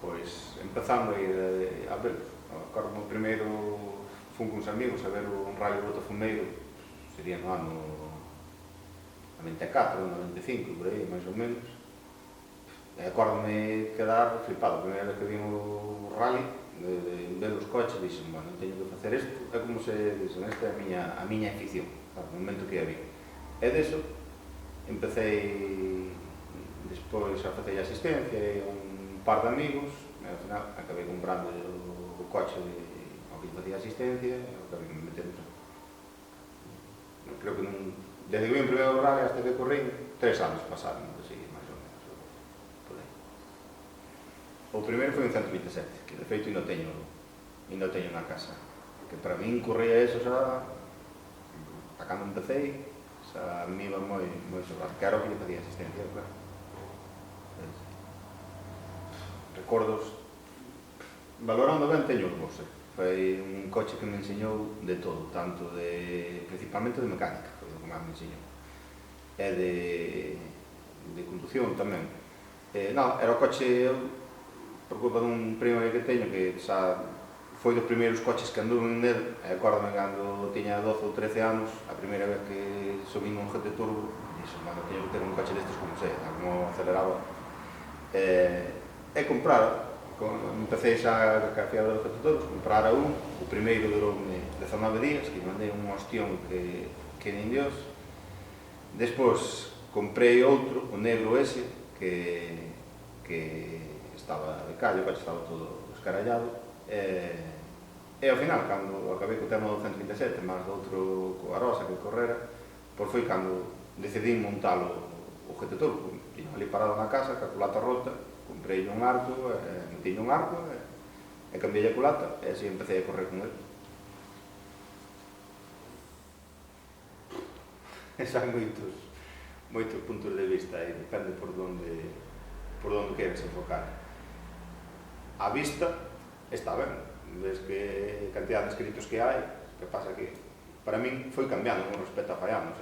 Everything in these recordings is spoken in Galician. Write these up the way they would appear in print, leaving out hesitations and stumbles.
Pois, empezando a ir a ver, acordo o primeiro fun cuns amigos a ver un rally Botafumeiro, sería no ano 94, 95, por aí, máis ou menos. E acórdome quedar flipado, a primeira vez que vi o rally, de ver os coches, dixen, bueno, teño que facer isto, é como se dixen, esta é a miña afición, no momento que a vi. E deso, empecé despois a facer asistencia e un par de amigos, e ao final acabei comprando o coche ao que facía asistencia e acabei metendo. Creo que non, desde que vi o primeiro rally hasta que corrí, 3 anos pasaron, así, máis ou menos, por aí. O primeiro foi un 127, que de feito ainda teño na casa, que para min corría eso xa, a cando empecé, xa me iba moi sobrado, que era o que lle facía asistencia, claro. Recordos, valorando ben, teño os vos, foi un coche que me enseñou de todo, tanto principalmente de mecánica, foi o que máis me enseñou, e de conducción tamén. Non, era o coche, por culpa dun primo que teño, que xa foi dos primeiros coches que anduve nel, e acórdame cando tiña 12 ou 13 anos, a primeira vez que subín un GT Turbo, dixo, bueno, teño que ter un coche destes como sei, como aceleraba. E comprar, empecé xa a fiar dos GT Turbos, comprara o primeiro duroume 19 días, que mandei un hostión que nin Dios. Despois comprei outro, o negro ese, que estaba de callo, o coche estaba todo escarallado, e ao final, cando acabei co tema do 127, máis do outro co Arosa que correra, pois foi cando decidí montalo o GT Turbo, tiño ali parado na casa, ca culata rota, comprei un arco, metiño un arco, e cambiei a culata, e así empecé a correr con ele. Xa hai moitos puntos de vista e depende por onde queres enfocar. A vista está ben, ves que cantidad de inscritos que hai, que pasa que para min foi cambiando con respecto a fai anos,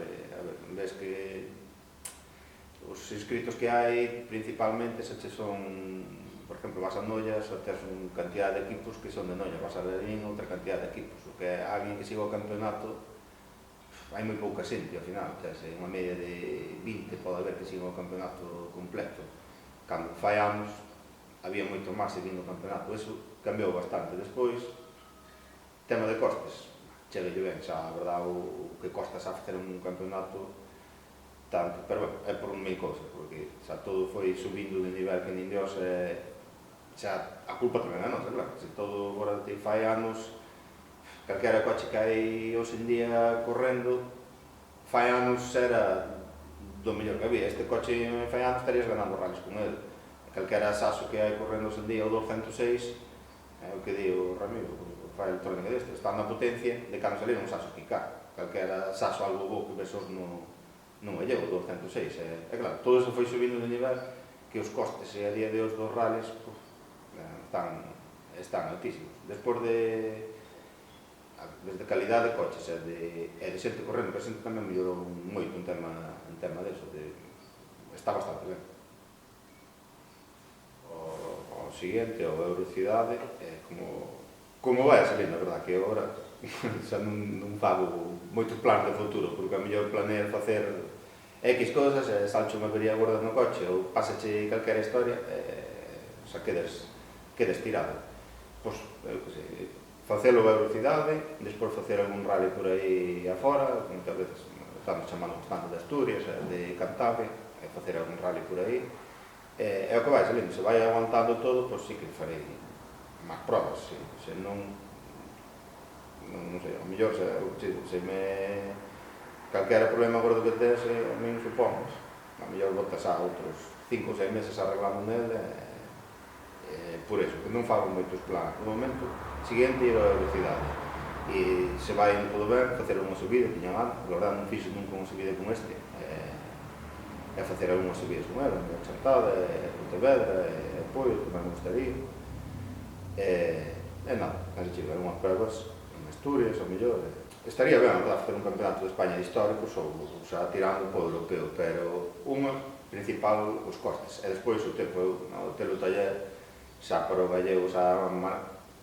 ves que os inscritos que hai principalmente se che son, por exemplo, vas a Noia, só tes unha cantidad de equipos que son de Noia, vas a Lerín outra cantidad de equipos, o que alguén que siga o campeonato hai moi pouca xente ao final, tes unha media de 20 pode haber que siga o campeonato completo, cando fai anos había moito máis seguindo o campeonato, eso cambiou bastante. Despois, tema de costes, chega ben, xa a verdade o que costa xa facer un campeonato tanto, pero bueno, é por mil cousas, porque xa todo foi subindo de nivel que nin Dios, xa a culpa tamén é nosa, claro, se todo agora te fai anos, calquera coche que hai hoxe en día correndo, fai anos era do mellor que había, este coche fai anos estarías ganando rallies con ele, calquera Saso que hai correndo hoxe en día, o 206, é o que di o Ramiro, fai electrónica deste, está na potencia de cando salir un Saso Kikar, calquera Saso algo bo que ves non é o 206, é claro, todo eso foi subindo de nivel que os costes a día de hoxe dos rallies están altísimos. Despois desde calidad de coches e de xente correndo, que a xente tamén mellorou moito en tema deso, está bastante ben. O seguinte, o Eurocidade, como vai a salir, na verdad, que agora xa non fago moitos planos de futuro, porque a mellor planeo facer X cousas e salcho unha avería gorda no coche ou pásache calquera historia e xa quedes tirado. Pois, eu que sei, facelo a velocidade, despois facer algún rally por aí afora, moitas veces estamos chamando bastante de Asturias, de Cantabria, e facer algún rally por aí. E o que vai salindo, se vai aguantando todo, pois sí que farei máis probas, se non sei, ao mellor se me calquera problema gordo que tes, a min supomos, ao mellor botas a outros 5 ou 6 meses arreglando nel, por eso, que non fago moitos planos. No momento seguinte, ir a velocidade. E se vai indo todo ben, facer unha subida, tiña mal, a verdade non fixo nunca unha subida con este, e facer algunhas subidas con ela, a Chantada, Pontevedra, Apoio, que me gustaría. E nada, as chega algunhas pruebas en Asturias, ao mellor. Estaría ben, a verdade, facer un campeonato de España de históricos ou xa tirando po europeo, pero unha principal os costes, e despois o tempo, o telo taller xa para o gallego, xa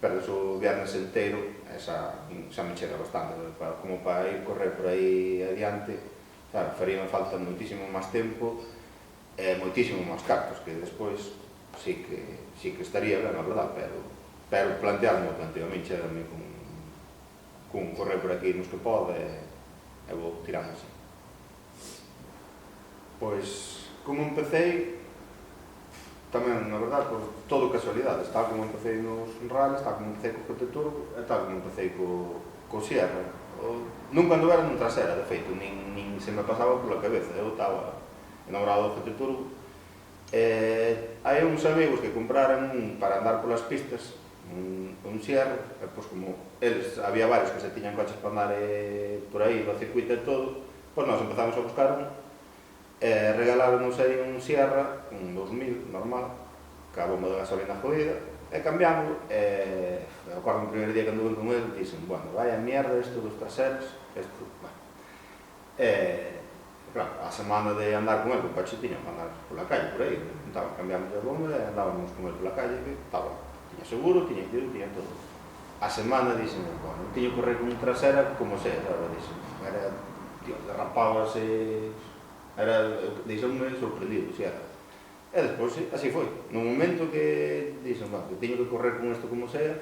perdes o viernes inteiro, xa me chega bastante, como para ir correr por aí adiante, claro, faríame falta moitísimo máis tempo e moitísimo máis cartos, que despois sí que estaría ben, a verdade, pero plantearme a mí chegame con correr por aquí nos que pode e vou tirando así. Pois, como empecé, tamén, na verdade, por todo casualidade, está como empecé nos rallies, está como empecé co GT Turbo, e está como empecé co Sierra. Nunca anduvera nun trasera, de feito, nin se me pasaba pola cabeza, eu estaba enamorado do GT Turbo. Hai uns amigos que compraran para andar polas pistas, un Sierra, e pois como eles, había varios que se tiñan coches para andar por aí, no circuito e todo, pois nós empezamos a buscar un, regalaronos aí un Sierra, un 2000 normal, ca bomba de gasolina jodida, e cambiámoslo, e acordo o primeiro día que anduve con ele, dixen, bueno, vaya mierda isto dos traseros, isto, bueno. Claro, a semana de andar con ele, o coche tiña que andar pola calle, por aí, cambiamos de bomba e andábamos con ele pola calle, que estaba, tiña seguro, tiña tiro, tiña todo. A semana dixen, bueno, tiño que correr con un trasera, como sei, dixen, era, tío, derrapábase, deixoume sorprendido, Sierra. E despois, así foi. No momento que dixen, bueno, que teño que correr con isto como sea,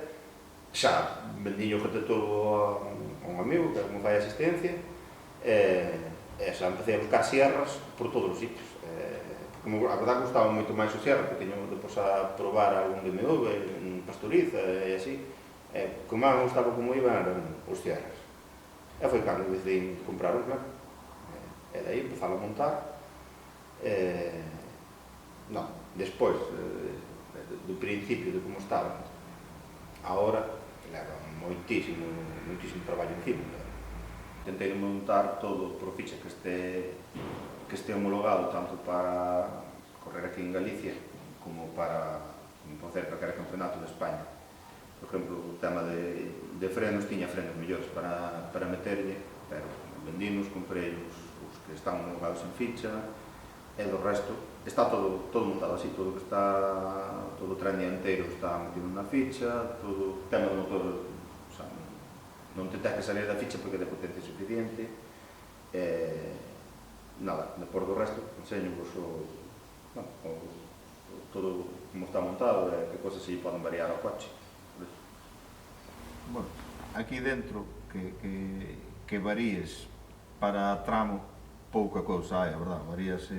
xa vendí o GT Turbo a un amigo que me fai asistencia, e xa empecé a buscar sierras por todos os sitios. Como a verdade gustaba moito máis o Sierra, porque teño depois a probar algún BMW, un Pastoriza e así. Como máis me gustaba como iban eran os Sierras. E foi cando decidí comprar un, claro. E daí empezaba a montar. Non, despois do principio de como estaba, agora leva moitísimo traballo encima. Tentei montar todo por ficha que este homologado tanto para correr aquí en Galicia como para facer calquera campeonato de España. Por exemplo, o tema de frenos, tiña frenos mellores para meterlle, pero vendimos, comprei os que están homologados en ficha, e do resto está todo montado así, todo o tren dianteiro está metido na ficha, todo o tema do motor, o sea, non te tens que salir da ficha porque é de potencia suficiente, nada, depois do resto enseño-vos todo como está montado e que cosas se poden variar ao coche. Bueno, aquí dentro que varíes para tramo pouca cousa hai, a verdade, varíase.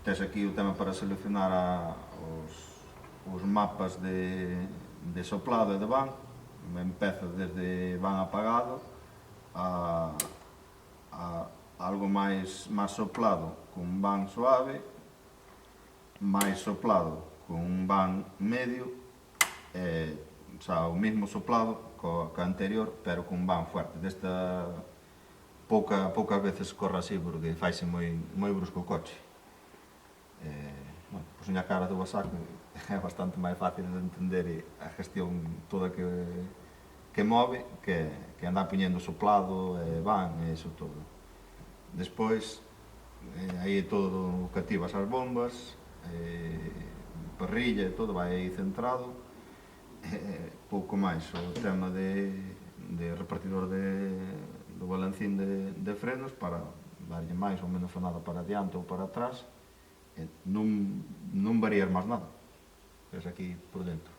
Tes aquí o tema para seleccionar os mapas de soplado e de van, empeza desde van apagado a algo máis soplado con van suave, máis soplado con un van medio, o sea, o mismo soplado co anterior, pero con van fuerte. Desta poucas veces corre así porque faise moi brusco o coche. Bueno, pois a cara do Basak é bastante máis fácil de entender a gestión toda que move que andar poñendo soplado, van e iso todo. Despois, aí é todo o que activas as bombas, parrilla e todo, vai aí centrado, pouco máis. O tema de repartidor do balancín de frenos para darlle máis ou menos frenada para adiante ou para atrás, e non varías máis nada, es aquí por dentro.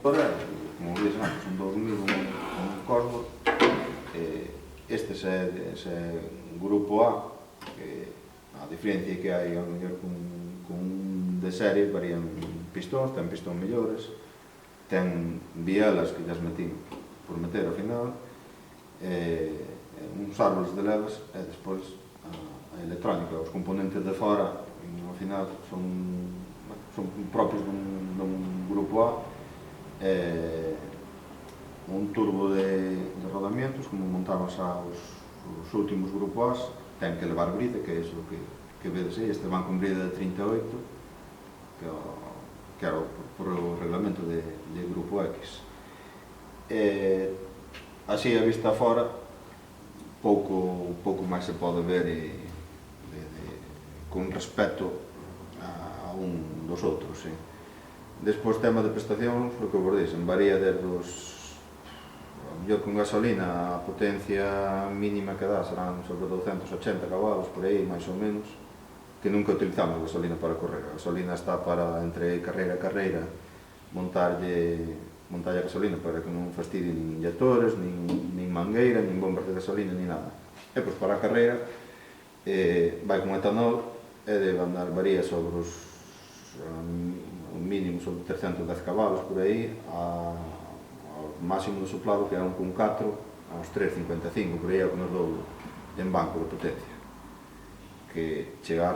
Para, como veis antes, un 2000, un Cosworth, este é grupo A, que a diferencia que hai ao mellor con de serie, varían pistóns, ten pistón mellores, ten bielas que llas metín por meter ao final, uns árboles de levas, e despois a electrónica, os componentes de fora, ao final son propios dun grupo A, un turbo de rodamientos, como montaban xa os últimos grupos A, ten que levar bride, que é iso que vedes aí, este van con bride de 38, que era por o reglamento de grupo X. Así a vista fora, pouco máis se pode ver con respecto a un dos outros. Despois, tema de prestacións, o que vos dixen, varía desde os... Yo con gasolina, a potencia mínima que dá serán sobre 280 cabalos, por aí, máis ou menos, que nunca utilizamos gasolina para correr. A gasolina está para, entre carreira e carreira, montarlle a gasolina para que non fastidien inyectores, nin mangueira, nin bombas de gasolina, nin nada. E, pois, para a carreira, vai con etanol, e debe andar, varía sobre os mínimo sobre 310 cabalos, por aí, ao máximo do soplado, que é un 1.4, aos 3.55, por aí é o que nos dou en banco de potencia, que chega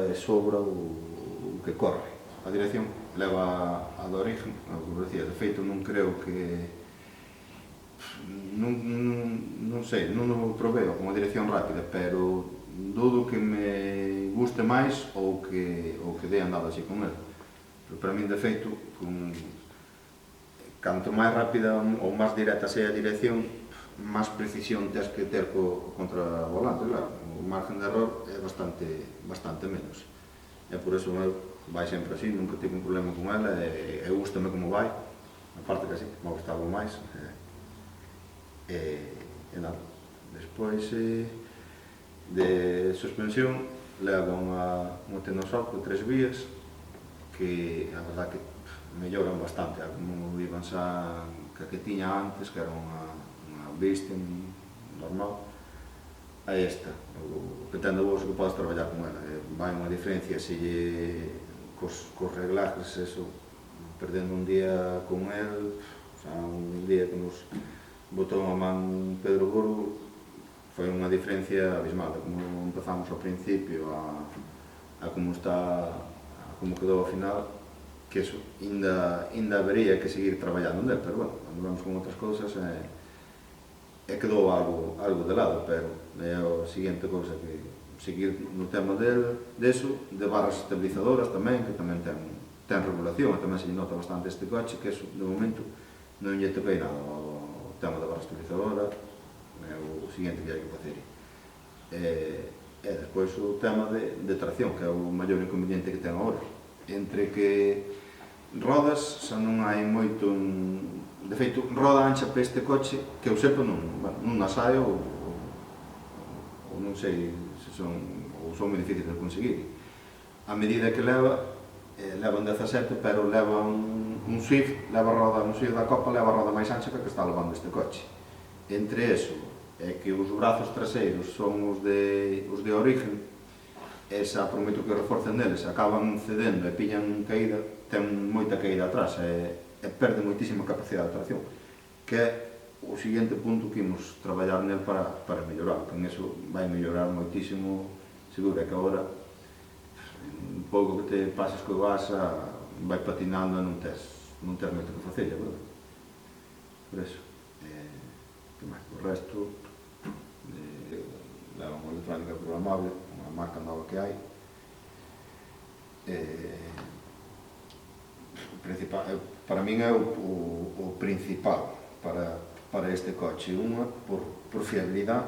e sobra o que corre. A dirección leva a do origen, o que vos decía, de feito non creo que non sei, non o proveo como dirección rápida, pero dudo que me guste máis ou que dé andado así con ele. Pero para min, de feito, canto máis rápida ou máis directa sea a dirección, máis precisión tens que ter contra o volante, claro. O margen de error é bastante menos. E por iso vai sempre así, nunca tive un problema con ela, e gústame como vai, a parte que así, me gustaba máis. E nada, despois de suspensión, leva unha Tenoshock de 3 vías, que a verdad que melloran bastante, como iban xa que tiña antes, que era unha Bristol normal, a esta. O que ten de vos que podes traballar con ela, vai unha diferencia se cos reglajes, eso, perdendo un día con el, xa un día que nos botou a man Pedro Burgo, foi unha diferencia abismal, de como empezamos ao principio a como está, como quedou ao final, que eso, ainda habería que seguir traballando nel, pero bueno, cando vamos con outras cousas, quedou algo de lado, pero é a seguinte cousa que seguir no tema deso, de barras estabilizadoras tamén, que tamén ten regulación, e tamén se lle nota bastante este coche, que eso, de momento, non lle toquei nada ao tema da barra estabilizadora, é o seguinte que hai que facer. E despois o tema de tracción, que é o maior inconveniente que ten agora. Entre que rodas, xa non hai moito... De feito, roda ancha para este coche, que eu sepa non nas hai, ou non sei se son moi difíciles de conseguir. A medida que leva, leva un 17, pero leva un Swift, leva roda, un Swift da Copa, leva roda máis ancha que a que está levando este coche. Entre eso, é que os brazos traseiros son os de origen, e xa por moito que reforcen neles, acaban cedendo e pillan caída, ten moita caída atrás, e perde moitísima capacidade de tracción, que é o seguinte punto que imos traballar nel para mellorar, que en eso vai mellorar moitísimo, seguro que agora, un pouco que te pases co Gasa, vai patinando e non tes moito que facer, verdad? Por eso, que máis? O resto, leva unha electrónica programable, unha marca nova que hai, para min é o principal para este coche. Unha, por fiabilidade,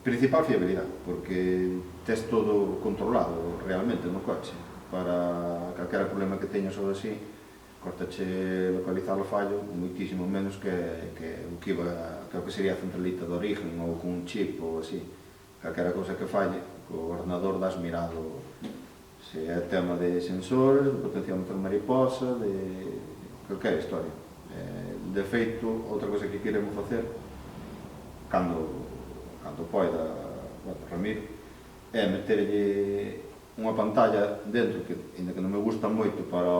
principal fiabilidade, porque tes todo controlado realmente no coche. para calquera problema que teñas ou así, costache localizar o fallo moitísimo menos que o que iba, que o que sería a centralita de origen ou con un chip ou así. Calquera cousa que falle, co ordenador das mirado se é tema de sensores, de potenciómetro mariposa, de calquera historia. De feito, outra cousa que queremos facer cando poida Ramiro é meterlle unha pantalla dentro que, ainda que non me gusta moito para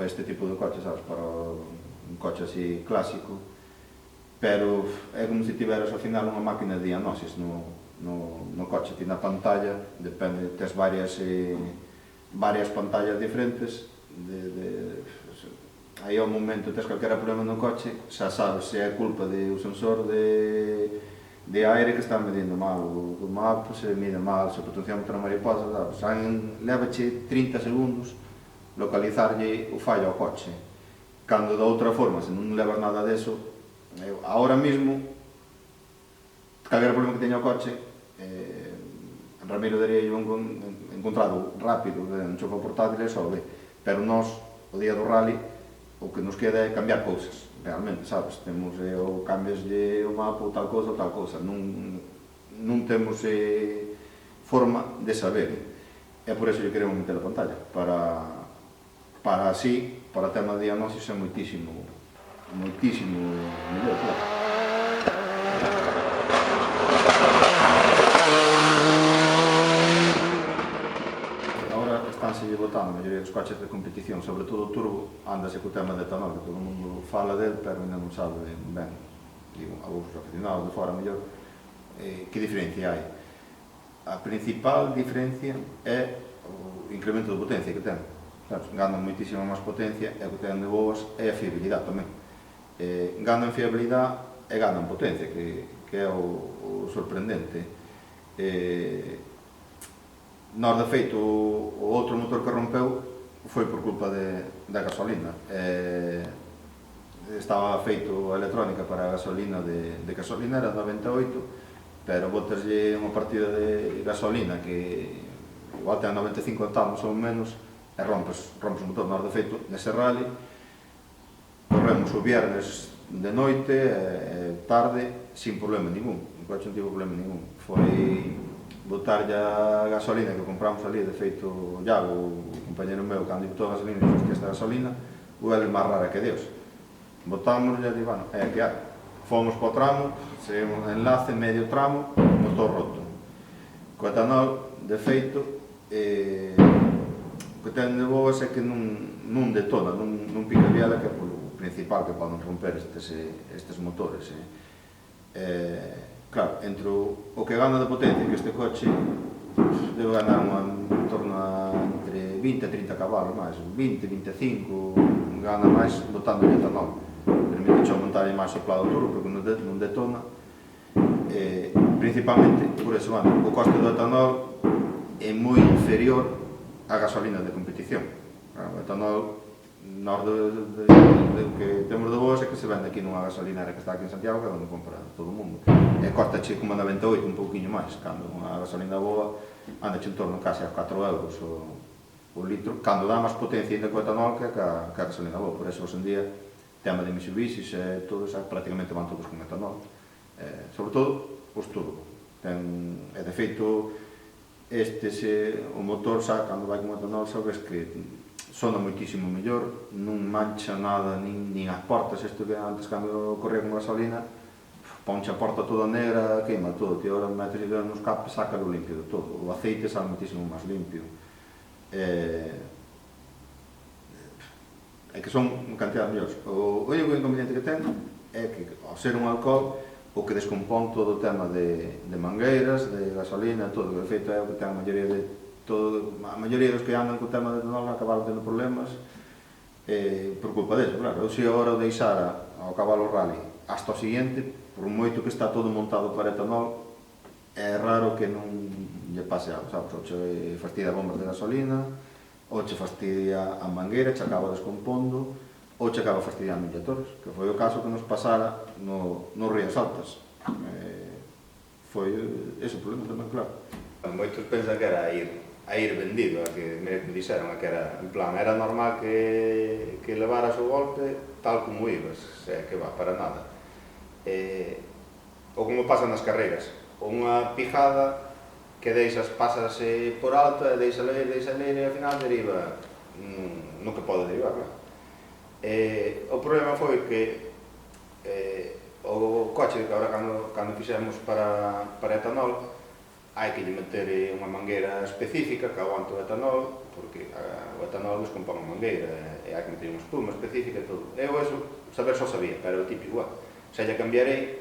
este tipo de coche, sabes, para un coche así clásico, pero é como se tiveras ao final unha máquina de diagnosis no coche, que na pantalla depende, tes varias pantallas diferentes, aí ao momento tes calquera problema no coche, xa sabes se é culpa do sensor de aire que está medindo mal, o mapa se mide mal, se o potenciómetro mariposa, levache 30 segundos localizarlle o fallo ao coche. Cando de outra forma, se non levas nada deso, agora mesmo, calquera problema que teña o coche, Ramiro daría un encontrado rápido, un chofa portátil e sobe, pero nós, o día do rally, o que nos queda é cambiar cousas, realmente, sabes? Temos o cambiaslle o mapa ou tal cousa, non temos forma de saber. É por eso que queremos meter a pantalla, para así, para o tema de diagnosis é moitísimo mellor, claro. Estánse botando a maioría dos coches de competición, sobre todo o turbo, ándase co tema de etanol, que todo o mundo fala del, pero ainda non sabe ben, digo, a vos aficionados de fora mellor, que diferencia hai. A principal diferencia é o incremento de potencia que ten. Ganan moitísima máis potencia, e o que ten de boas é a fiabilidade tamén. Ganan fiabilidade e ganan potencia, que é o sorprendente. Nós, de feito, o outro motor que rompeu foi por culpa da gasolina. Estaba feito a electrónica para a gasolina de gasolina, era 98, pero botaslle unha partida de gasolina que igual ten 95 octavos ou menos e rompes o motor. Nós, de feito, nese rally corremos o viernes de noite tarde sin problema ningún, o coche non tivo problema ningún. Foi botarlle a gasolina que compramos ali, de feito o Iago, o compañero meu, cando botou a gasolina, dixo que esta gasolina o é máis rara que Deus. Botámosle e dixo, bueno, é que hai. Fomos para o tramo, seguimos o enlace, medio tramo, motor roto. Co etanol, de feito, o que ten de boas é que non detona, non pica biela, que é o principal que poden romper estes motores. Claro, entre o que gana de potencia, que este coche debe ganar en torno a entre 20 e 30 cabalos máis, 20, 25, gana máis botando etanol. Permite aumentar máis o plado turbo, porque non detona. Principalmente, por eso, o coste do etanol é moi inferior á gasolina de competición. O etanol, nós do que temos de boas é que se vende aquí nunha gasolinera que está aquí en Santiago, que é onde compra todo o mundo. E costache como a 98, un pouquinho máis, cando unha gasolina boa andache en torno case a 4 euros o litro, cando dá máis potencia ainda co etanol que a gasolina boa. Por eso, hoxe en día, tema de Mitsubishis e todo, prácticamente van todos con etanol. Sobre todo, os turbo. De feito, o motor, cando vai con etanol, sabes que sona moitísimo mellor, non mancha nada, nin as portas, isto que antes cando corría con gasolina, ponche a porta toda negra, queima todo, ti agora metes nos capes, sácalo limpio de todo, o aceite sale moitísimo máis limpio. É que son unha cantidad mellores. O único inconveniente que ten é que, ao ser un alcohol, o que descompón todo o tema de mangueiras, de gasolina, todo, que de feito é o que ten a maioría dos que andan co tema de etanol acabaron tendo problemas por culpa deso, claro. Eu se agora o deixara ao cabalo rally hasta o seguinte, por moito que está todo montado para etanol, é raro que non lle pase algo, sabes? Ou che fastidia bombas de gasolina, ou che fastidia a mangueira, che acaba descompondo, ou che acaba fastidiando inyectores, que foi o caso que nos pasara no Rías Altas. Foi ese o problema tamén, claro. Moitos pensan que era ir a ir vendido, a que me dixeron que era, en plan, era normal que levaras o golpe tal como ibas, que va, para nada. Ou como pasa nas carreiras, unha pijada que deixas, pasas por alto, deixa ler, e ao final deriva no que pode derivar, claro. O problema foi que o coche, que agora cando fixemos para etanol, hai que lle meter unha mangueira específica que aguante o etanol, porque o etanol descompón a mangueira, e hai que meter unha espuma específica e todo. Eu eso, saber só sabía, pero o típico, xa lle cambiarei,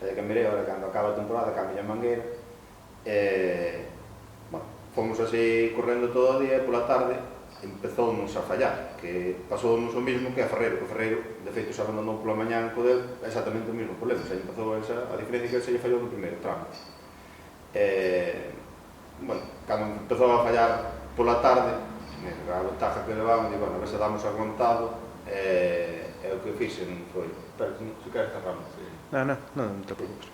agora cando acaba a temporada, cambio a mangueira. Bueno, fomos así correndo todo o día e pola tarde empezounos a fallar, que pasounos o mismo que a Ferreiro, que o Ferreiro, de feito, se abandonou pola mañán co del, exactamente o mesmo problema, se empezou a diferencia que se lle fallou no primeiro tramo. Bueno, cando empezou a fallar pola tarde, a ventaja que levamos, bueno, a ver se damos aguantado, o que fixen foi, pero se queres cerramos. Non te preocupes.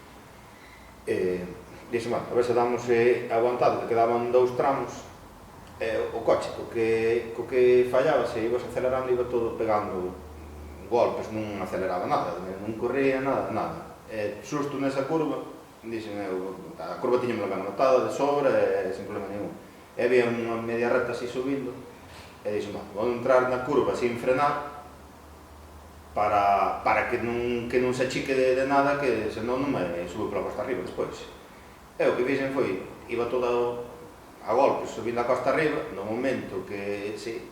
Dixen, bueno, a ver se damos aguantado, que quedaban 2 tramos. O coche, co que fallaba, se ibas acelerando, iba todo pegando golpes, non aceleraba nada, non corría nada. Susto nesa curva, dixen eu, a curva tiña ben anotada de sobra, sen problema ningún. Había unha media recta así subindo, e dixen, vou entrar na curva sin frenar, para que non se achique de nada, que senón non me subo pola costa arriba despois. E o que fixen foi, iba todo a golpes subindo a costa arriba, no momento que se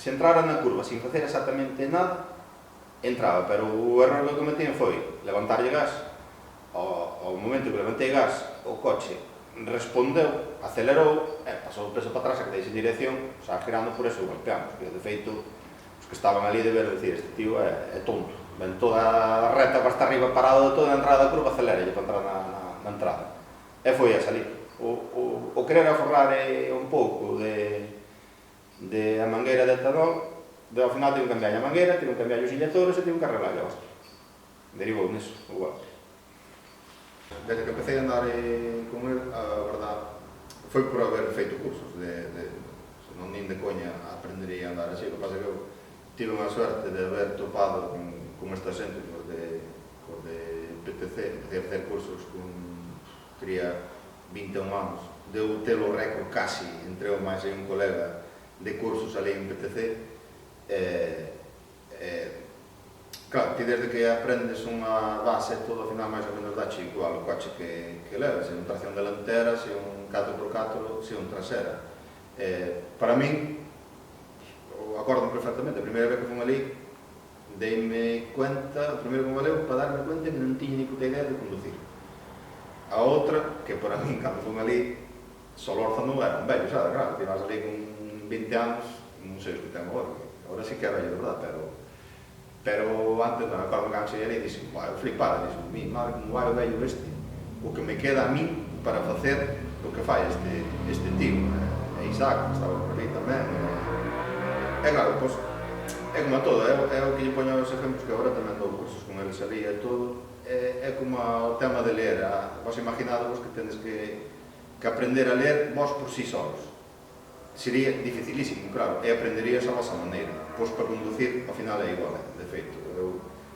entrara na curva sin facer exactamente nada, entraba, pero o error que cometían foi levantarlle gas. Ao momento que levantei gas, o coche respondeu, acelerou, pasou o peso para atrás, a que deixe en dirección, xa girando, por eso golpeamos, que de feito os que estaban ali deberon decir, este tío é tonto, ven toda a reta costa arriba parado de toda a entrada da curva, acelera lle para entrar na entrada. E foi a salir. O querer aforrar un pouco de a mangueira de etanol, ao final tiven que cambiar a mangueira, tiven que cambiar os inyectores e tiven que arreglar a hostia. Derivou niso, igual. Desde que empecé a andar con el, a verdad, foi por haber feito cursos, se non nin de coña aprendería a andar así. O que pasa é que eu tive unha suerte de haber topado con esta xente, cos de PTC, empecé a facer cursos con, tería 21 anos, deu telo récord casi, entre eu máis e un colega de cursos ali en PTC. Claro, ti desde que aprendes unha base, todo ao final máis ou menos dache igual o coche que levas, se un tracción delantera, se un 4x4, se un trasera. Para min, acordo perfectamente, a primeira vez que fun ali, deime cuenta, o primeiro que me valeu para darme cuenta que non tiña ni puta idea de conducir. A outra, que para min, cando fun ali, Solorza non era un vello, sabe, claro, ti vas ali con 20 anos, non sei os que ten agora sí que é vello, de verdad, pero antes, cando me canso ali, dixen, eu flipara, dixen, mi madre, como vai o vello este, o que me queda a min para facer o que fai este tío, e Isaac, que estaba por ali tamén, claro, pois, é como a todo, é o que lle poño os exemplos, que agora tamén dou cursos con eles ali e todo. É como o tema de ler, vos imaginadvos que tendes que aprender a ler vos por si solos. Sería dificilísimo, claro, e aprenderías a vosa maneira. Pois para conducir, ao final é igual, de feito.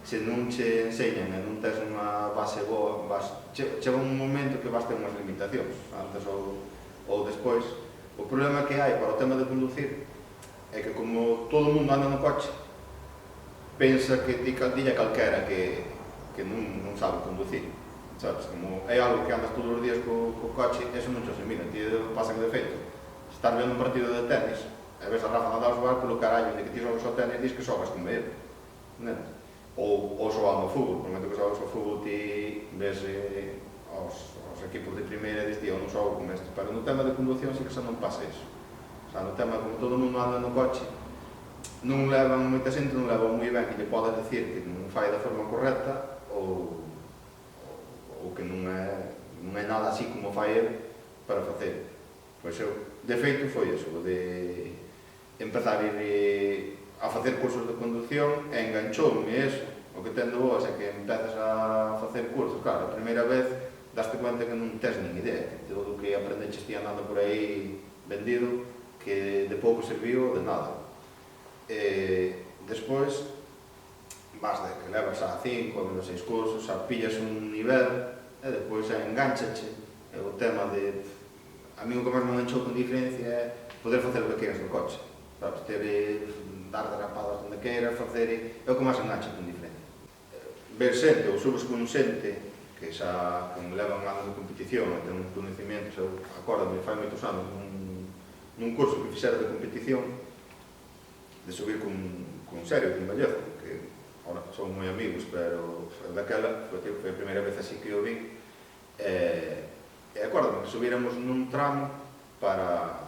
Se non che enseñan e non tes unha base boa, chega un momento que vas ter unhas limitacións, antes ou despois. O problema que hai para o tema de conducir é que como todo o mundo anda no coche, pensa que dilla calquera que non sabe conducir, sabes? Como é algo que andas todos os días co coche, eso non te asimila. Ti pasa que de feito, se estás vendo un partido de tenis, e ves a Rafa Nadal xogar polo carallo de que ti xogas ao tenis, dis que xogas como ele, ou xogando ao fútbol, por momento que xogas ao fútbol ti ves os equipos de primeira e dis, eu non xogo como este, pero no tema de conducción sí que xa non pasa iso. O sea, no tema como todo o mundo anda no coche, non levan, moita xente non leva moi ben que lle poda decir que non fai da forma correcta ou que non é nada así como fai ele para facer. Pois eu, de feito, foi iso, de empezar a ir a facer cursos de conducción e enganchoume eso. O que tendo vos é que empezas a facer cursos, claro, a primeira vez daste cuenta que non tes nin idea, que todo o que aprendeches ti andando por aí vendido que de pouco serviu de nada. Despois, vas de que levas a 5 ou menos 6 cursos, pillas un nivel e despois enganchache. O tema de... A mí o que máis me enganchou con diferencia é poder facer o que queiras no coche. Sabes, dar derrapadas onde queiras, facer... É o que máis engancha con diferencia. Ver xente, ou subes con xente que xa levan anos de competición e ten un conhecimento, eu acórdame, fai moitos anos, nun curso que fixera de competición, de subir con Serio, con Vallejo, que ahora son moi amigos, pero daquela foi a primeira vez así que o vi, e acórdame que subíramos nun tramo para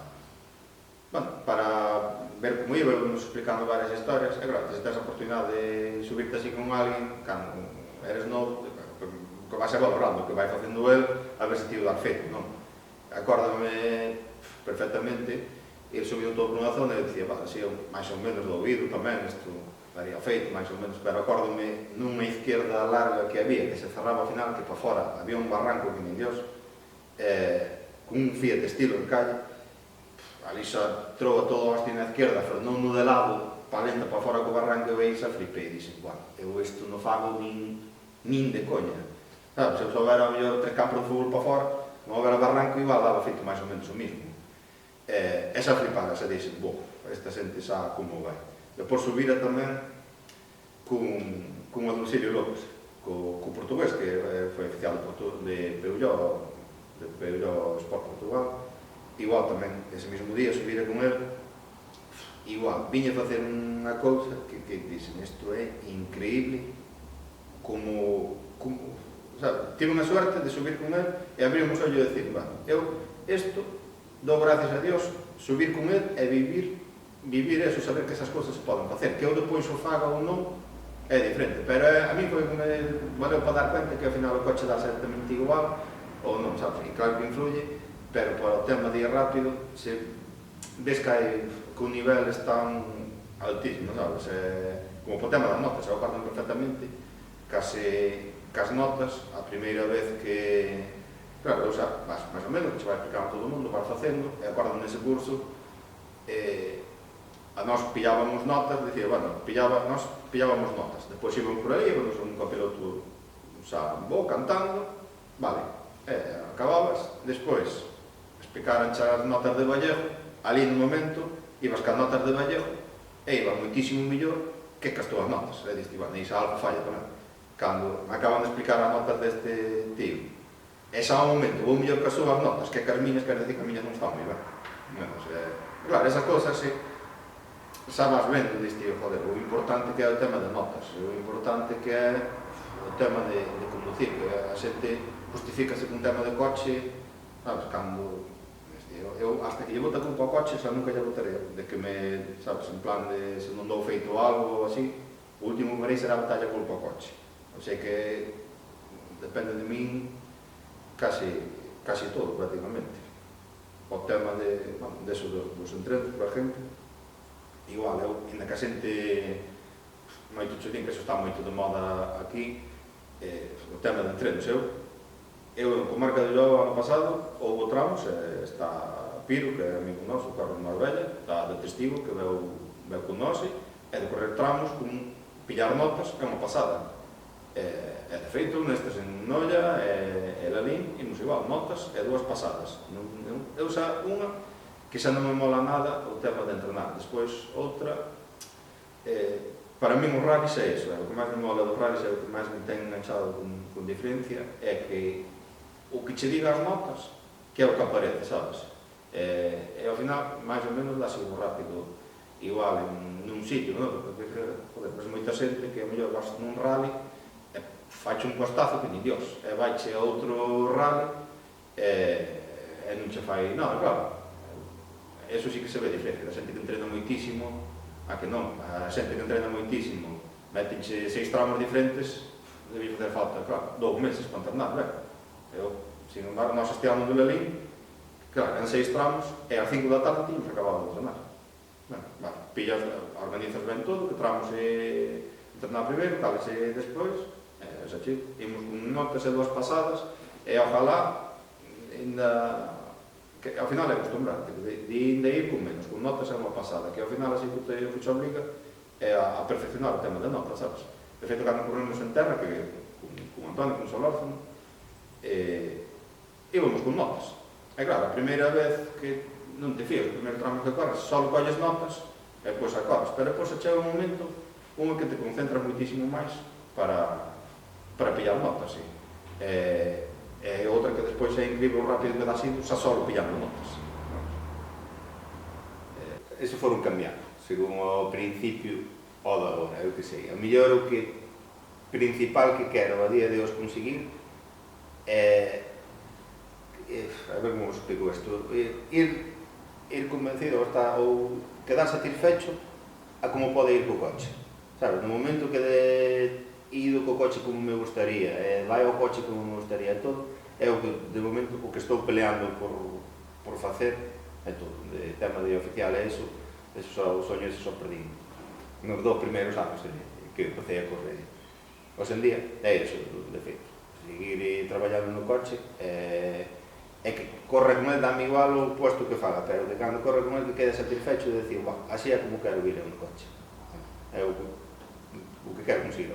ver como iba, nos explicando varias historias, e claro, se tens a oportunidade de subirte así con alguén, cando eres novo, que vai ser valorando, que vai facendo el, a ver se ti o dar feito, non? Acórdame perfectamente ir subindo todo por unha zona e dicía, así, máis ou menos do ouvido tamén, isto daría feito, máis ou menos, pero acórdame nunha izquierda larga que había, que se cerraba ao final, que para fora había un barranco que nin Dios, con un Fiat estilo en calle, ali xa trova todo a na izquierda, frenou no de lado, para lenta para fora co barranco, e xa flipei, e dixen, bueno, eu isto non fago nin de coña. Se eu soubera o mellor 3 campos de fútbol para fora, non houbera barranco, igual daba feito máis ou menos o mismo. Esa flipada, xa dixen, esta xente xa como vai. Depois subira tamén con o Dulcilio López, co portugués, que foi oficial de Peugeot Sport Portugal. Igual tamén, ese mesmo día, subira con el, igual, viña a facer unha cousa que dixen, isto é increíble, como tive unha suerte de subir con el e abrir os ollos e dicir, eu, isto, dou gracias a Dios, subir con el e vivir eso, saber que esas cousas se poden facer, que eu depois o faga ou non, é diferente, pero a mí foi que me valeu para dar cuenta que ao final o coche dá certamente igual, ou non, sabes, e claro que influye, pero para o tema de ir rápido, se ves que o nivel está altísimo, sabes, como para o tema das notas, eu acordo perfectamente, case as notas, a primeira vez que, claro, xa, máis ou menos, que se vai explicando a todo o mundo, vai facendo, e acordo nese curso, a nós pillábamos notas, dicía, nós pillábamos notas, depois íbamos por aí, íbamos un copiloto, xa, cantando, vale, acababas, despois, explicaran as notas de Vallejo, ali no momento, ibas cas notas de Vallejo, e ibas moitísimo mellor que cas túas notas, e diste, e xa algo falla tamén. Cando me acaban de explicar as notas deste tío, e xa ao momento vou mellor que as súas notas, que as miñas, quer dizer que as miñas non están moi ben. Claro, esas cosas xa vas vendo, diste, joder, o importante que é o tema de notas, o importante que é o tema de conducir, que a xente justifícase con tema de coche, sabes, cando... Eu, hasta que lle bota culpa ao coche, xa nunca lle botarei, de que me, sabes, en plan de se non dou feito algo ou así, o último que farei será botarlle a culpa ao coche. O sea que depende de min casi todo, prácticamente. O tema deso dos entrenos, por exemplo, igual, ainda que a xente moito chodín, que eso está moito de moda aquí, o tema de entrenos, eu en Comarca de Ulloa ano pasado houve tramos, está Piro, que é amigo noso, o Carlos Marbella, está de testigo, que veu con nós, e de correr tramos, con pillar notas, é unha pasada. E de feito, nestes en Noia e Lalín, imos igual, notas e 2 pasadas. Eu xa unha, que xa non me mola nada o tema de entrenar. Despois, outra, para min os rallies é iso, o que máis me mola dos rallies é o que máis me ten enganchado con diferencia, é que o que che diga as notas, que é o que aparece, sabes? E ao final, máis ou menos, dá algo rápido, igual, nun sitio, non? Porque, joder, pois moita xente que ao mellor vas nun rally, faiche un costazo que ni Dios, e vaiche a outro rally, e non che fai nada, claro. Eso sí que se ve diferente, a xente que entrena moitísimo, a que non, a xente que entrena moitísimo, metenche 6 tramos diferentes, debe facer falta, claro, 2 meses para entrenar, ben. Eu, sin embargo, nós este ano do Lelín, claro, en 6 tramos, e ás 5 da tarde tínhamos acabado de entrenar. Ben, pillas, organizas ben todo, que tramos entrenar primeiro, cales despois, xa che, imos con notas e 2 pasadas, e ojalá, ainda que ao final é acostumbrarte, de ir con menos, con notas é unha pasada, que ao final así que o que te obliga é a perfeccionar o tema de notas, sabes? De feito, cando corremos en terra, que con Antonio, con Solórzano, íbamos con notas. E claro, a primeira vez que non te fías, o primeiro tramo que corres, só colles notas, e depois a corres, pero depois chega un momento que te concentra moitísimo máis para pillar notas, sí. E outra que despois é incrível o rápido que dá sido xa só pillando notas. Eso foron cambiando, según o principio o da hora, eu que sei. A mellor o que principal que quero a día de hoxe conseguir é, a ver como vos explico isto, ir convencido ou quedar satisfecho a como pode ir co coche. Sabes, no momento que ido co coche como me gustaría, vai ao coche como me gustaría e todo, é o que, de momento, o que estou peleando por facer, é todo, de tema de oficial, é iso, o soño ese só perdí nos 2 primeiros anos que empecé a correr. Hoxe en día é iso, de feito, seguir traballando no coche, é que corre con el dame igual o puesto que faga, pero de cando corre con el que quede satisfecho de decir, así é como quero ir no coche, é o que quero conseguir.